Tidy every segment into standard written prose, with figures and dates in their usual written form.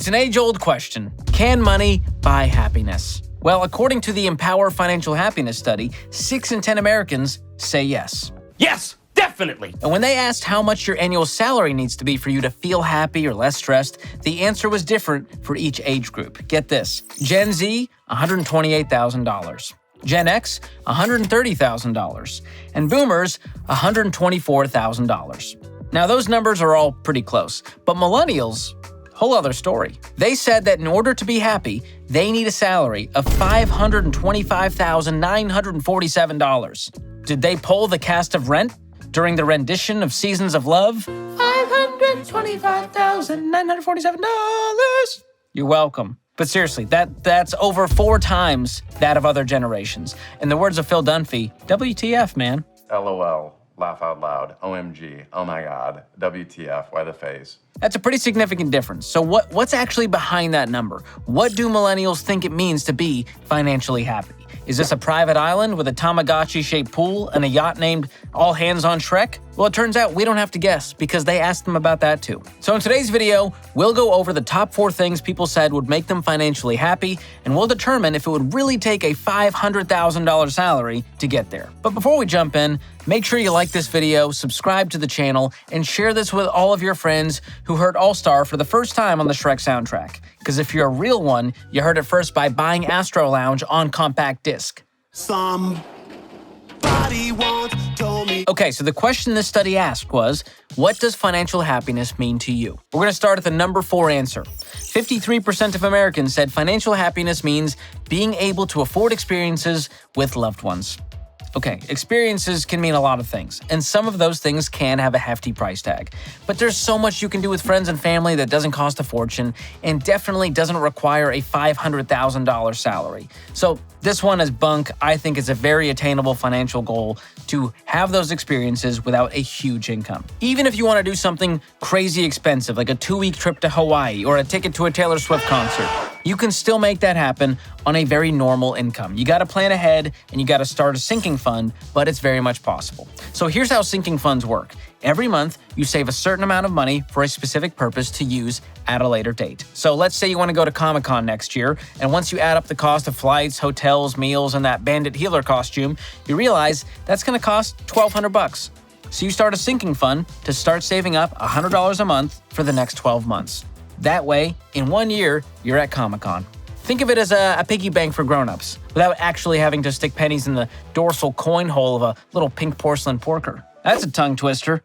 It's an age-old question. Can money buy happiness? Well, according to the Empower Financial Happiness study, 6 in 10 Americans say yes. Yes, definitely. And when they asked how much your annual salary needs to be for you to feel happy or less stressed, the answer was different for each age group. Get this. Gen Z, $128,000. Gen X, $130,000. And Boomers, $124,000. Now, those numbers are all pretty close, but Millennials, whole other story. They said that in order to be happy, they need a salary of $525,947. Did they poll the cast of Rent during the rendition of Seasons of Love? $525,947. You're welcome. But seriously, that's over 4 times that of other generations. In the words of Phil Dunphy, WTF, man. LOL. Laugh out loud. OMG. Oh my God. WTF. Why the face? That's a pretty significant difference. So what's actually behind that number? What do millennials think it means to be financially happy? Is this a private island with a Tamagotchi-shaped pool and a yacht named All Hands on Shrek? Well, it turns out we don't have to guess because they asked them about that too. So in today's video, we'll go over the top 4 things people said would make them financially happy, and we'll determine if it would really take a $500,000 salary to get there. But before we jump in, make sure you like this video, subscribe to the channel, and share this with all of your friends who heard All-Star for the first time on the Shrek soundtrack. Because if you're a real one, you heard it first by buying Astro Lounge on compact disc. Somebody once told me. Okay, so the question this study asked was, what does financial happiness mean to you? We're going to start at the number 4 answer. 53% of Americans said financial happiness means being able to afford experiences with loved ones. Okay, experiences can mean a lot of things, and some of those things can have a hefty price tag. But there's so much you can do with friends and family that doesn't cost a fortune, and definitely doesn't require a $500,000 salary. So this one is bunk. I think it's a very attainable financial goal to have those experiences without a huge income. Even if you want to do something crazy expensive, like a 2-week trip to Hawaii or a ticket to a Taylor Swift concert, you can still make that happen on a very normal income. You got to plan ahead and you got to start a sinking fund, but it's very much possible. So here's how sinking funds work. Every month, you save a certain amount of money for a specific purpose to use at a later date. So let's say you want to go to Comic-Con next year, and once you add up the cost of flights, hotels, meals, and that bandit healer costume, you realize that's going to cost $1,200. So you start a sinking fund to start saving up $100 a month for the next 12 months. That way, in 1 year, you're at Comic-Con. Think of it as a piggy bank for grown-ups, without actually having to stick pennies in the dorsal coin hole of a little pink porcelain porker. That's a tongue twister.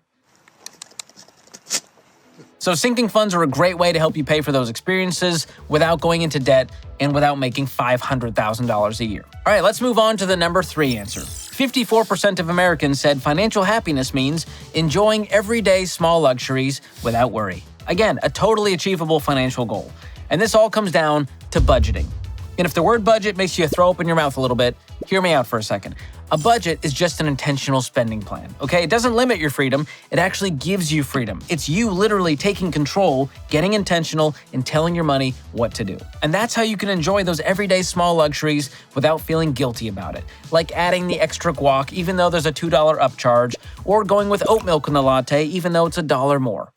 So sinking funds are a great way to help you pay for those experiences without going into debt and without making $500,000 a year. All right, let's move on to the number 3 answer. 54% of Americans said financial happiness means enjoying everyday small luxuries without worry. Again, a totally achievable financial goal. And this all comes down to budgeting. And if the word budget makes you throw up in your mouth a little bit, hear me out for a second. A budget is just an intentional spending plan, okay? It doesn't limit your freedom, it actually gives you freedom. It's you literally taking control, getting intentional, and telling your money what to do. And that's how you can enjoy those everyday small luxuries without feeling guilty about it. Like adding the extra guac even though there's a $2 upcharge, or going with oat milk in the latte even though it's $1 more.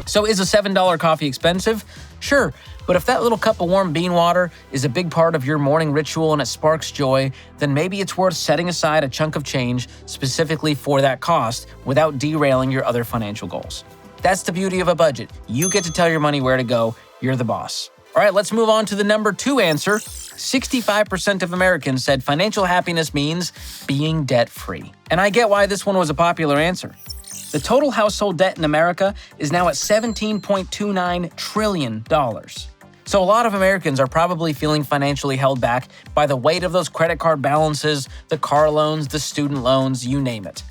So is a $7 coffee expensive? Sure, but if that little cup of warm bean water is a big part of your morning ritual and it sparks joy, then maybe it's worth setting aside a chunk of change specifically for that cost without derailing your other financial goals. That's the beauty of a budget. You get to tell your money where to go. You're the boss. All right, let's move on to the number 2 answer. 65% of Americans said financial happiness means being debt-free. And I get why this one was a popular answer. The total household debt in America is now at $17.29 trillion. So a lot of Americans are probably feeling financially held back by the weight of those credit card balances, the car loans, the student loans, you name it.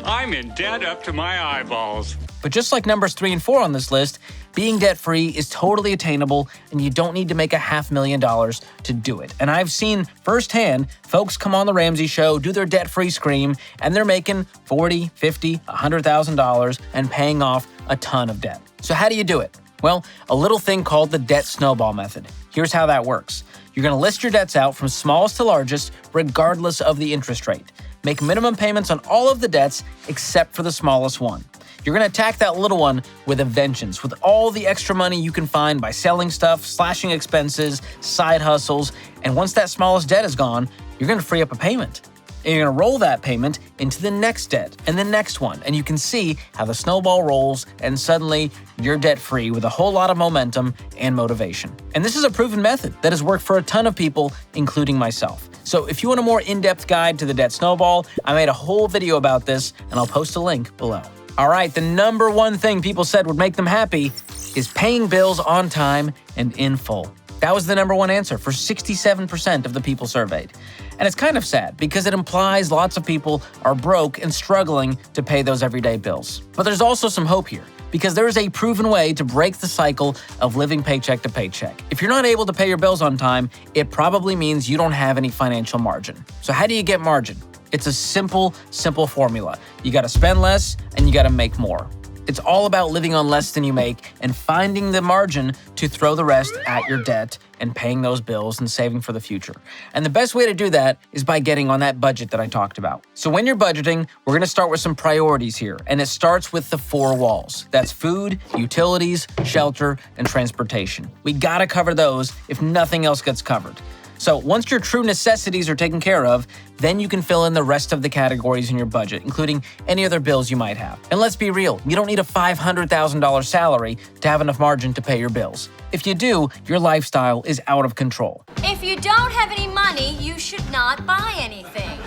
I'm in debt up to my eyeballs. But just like numbers 3 and 4 on this list, being debt-free is totally attainable and you don't need to make $500,000 to do it. And I've seen firsthand folks come on the Ramsey show, do their debt-free scream, and they're making $40,000, $50,000, $100,000 and paying off a ton of debt. So how do you do it? Well, a little thing called the debt snowball method. Here's how that works. You're going to list your debts out from smallest to largest, regardless of the interest rate. Make minimum payments on all of the debts except for the smallest one. You're going to attack that little one with a vengeance, with all the extra money you can find by selling stuff, slashing expenses, side hustles, and once that smallest debt is gone, you're going to free up a payment. And you're going to roll that payment into the next debt and the next one, and you can see how the snowball rolls, and suddenly you're debt-free with a whole lot of momentum and motivation. And this is a proven method that has worked for a ton of people, including myself. So if you want a more in-depth guide to the debt snowball, I made a whole video about this, and I'll post a link below. All right, the number one thing people said would make them happy is paying bills on time and in full. That was the number one answer for 67% of the people surveyed. And it's kind of sad because it implies lots of people are broke and struggling to pay those everyday bills. But there's also some hope here because there is a proven way to break the cycle of living paycheck to paycheck. If you're not able to pay your bills on time, it probably means you don't have any financial margin. So how do you get margin? It's a simple formula. You got to spend less and you got to make more. It's all about living on less than you make and finding the margin to throw the rest at your debt and paying those bills and saving for the future. And the best way to do that is by getting on that budget that I talked about. So when you're budgeting, we're going to start with some priorities here. And it starts with the 4 walls. That's food, utilities, shelter, and transportation. We got to cover those if nothing else gets covered. So once your true necessities are taken care of, then you can fill in the rest of the categories in your budget, including any other bills you might have. And let's be real, you don't need a $500,000 salary to have enough margin to pay your bills. If you do, your lifestyle is out of control. If you don't have any money, you should not buy anything.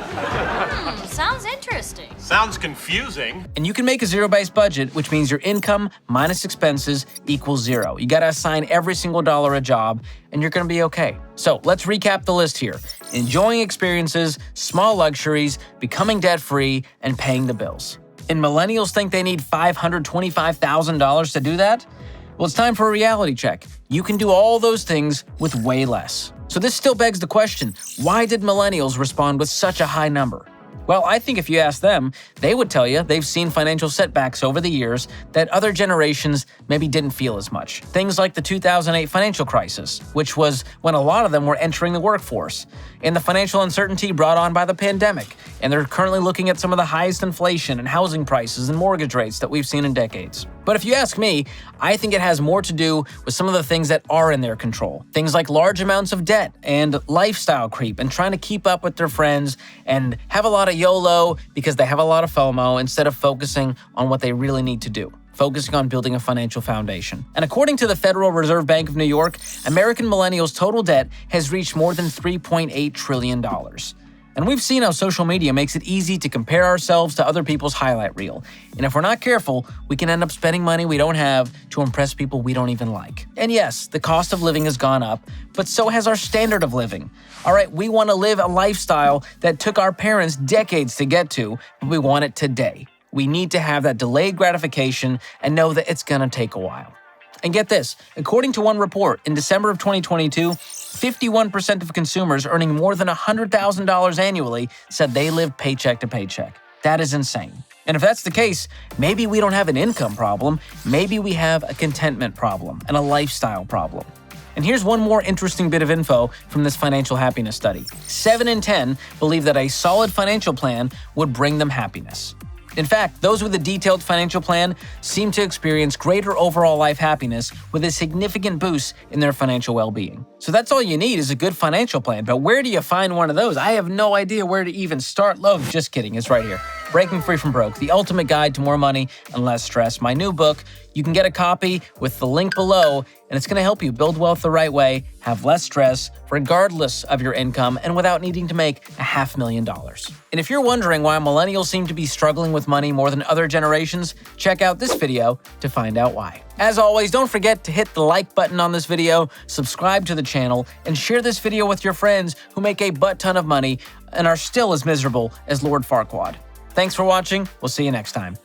Sounds interesting. Sounds confusing. And you can make a zero-based budget, which means your income minus expenses equals 0. You gotta assign every single dollar a job, and you're gonna be okay. So let's recap the list here. Enjoying experiences, small luxuries, becoming debt-free, and paying the bills. And millennials think they need $525,000 to do that? Well, it's time for a reality check. You can do all those things with way less. So this still begs the question, why did millennials respond with such a high number? Well, I think if you ask them, they would tell you they've seen financial setbacks over the years that other generations maybe didn't feel as much. Things like the 2008 financial crisis, which was when a lot of them were entering the workforce, and the financial uncertainty brought on by the pandemic. And they're currently looking at some of the highest inflation and housing prices and mortgage rates that we've seen in decades. But if you ask me, I think it has more to do with some of the things that are in their control. Things like large amounts of debt and lifestyle creep and trying to keep up with their friends and have a lot of YOLO because they have a lot of FOMO instead of focusing on what they really need to do, focusing on building a financial foundation. And according to the Federal Reserve Bank of New York, American millennials' total debt has reached more than $3.8 trillion. And we've seen how social media makes it easy to compare ourselves to other people's highlight reel. And if we're not careful, we can end up spending money we don't have to impress people we don't even like. And yes, the cost of living has gone up, but so has our standard of living. All right, we want to live a lifestyle that took our parents decades to get to, but we want it today. We need to have that delayed gratification and know that it's going to take a while. And get this, according to one report, in December of 2022, 51% of consumers earning more than $100,000 annually said they live paycheck to paycheck. That is insane. And if that's the case, maybe we don't have an income problem, maybe we have a contentment problem and a lifestyle problem. And here's one more interesting bit of info from this financial happiness study. 7 in 10 believe that a solid financial plan would bring them happiness. In fact, those with a detailed financial plan seem to experience greater overall life happiness with a significant boost in their financial well-being. So that's all you need is a good financial plan. But where do you find one of those? I have no idea where to even start. Just kidding, it's right here. Breaking Free from Broke, the ultimate guide to more money and less stress. My new book. You can get a copy with the link below, and it's going to help you build wealth the right way, have less stress, regardless of your income, and without needing to make $500,000. And if you're wondering why millennials seem to be struggling with money more than other generations, check out this video to find out why. As always, don't forget to hit the like button on this video, subscribe to the channel, and share this video with your friends who make a butt-ton of money and are still as miserable as Lord Farquaad. Thanks for watching. We'll see you next time.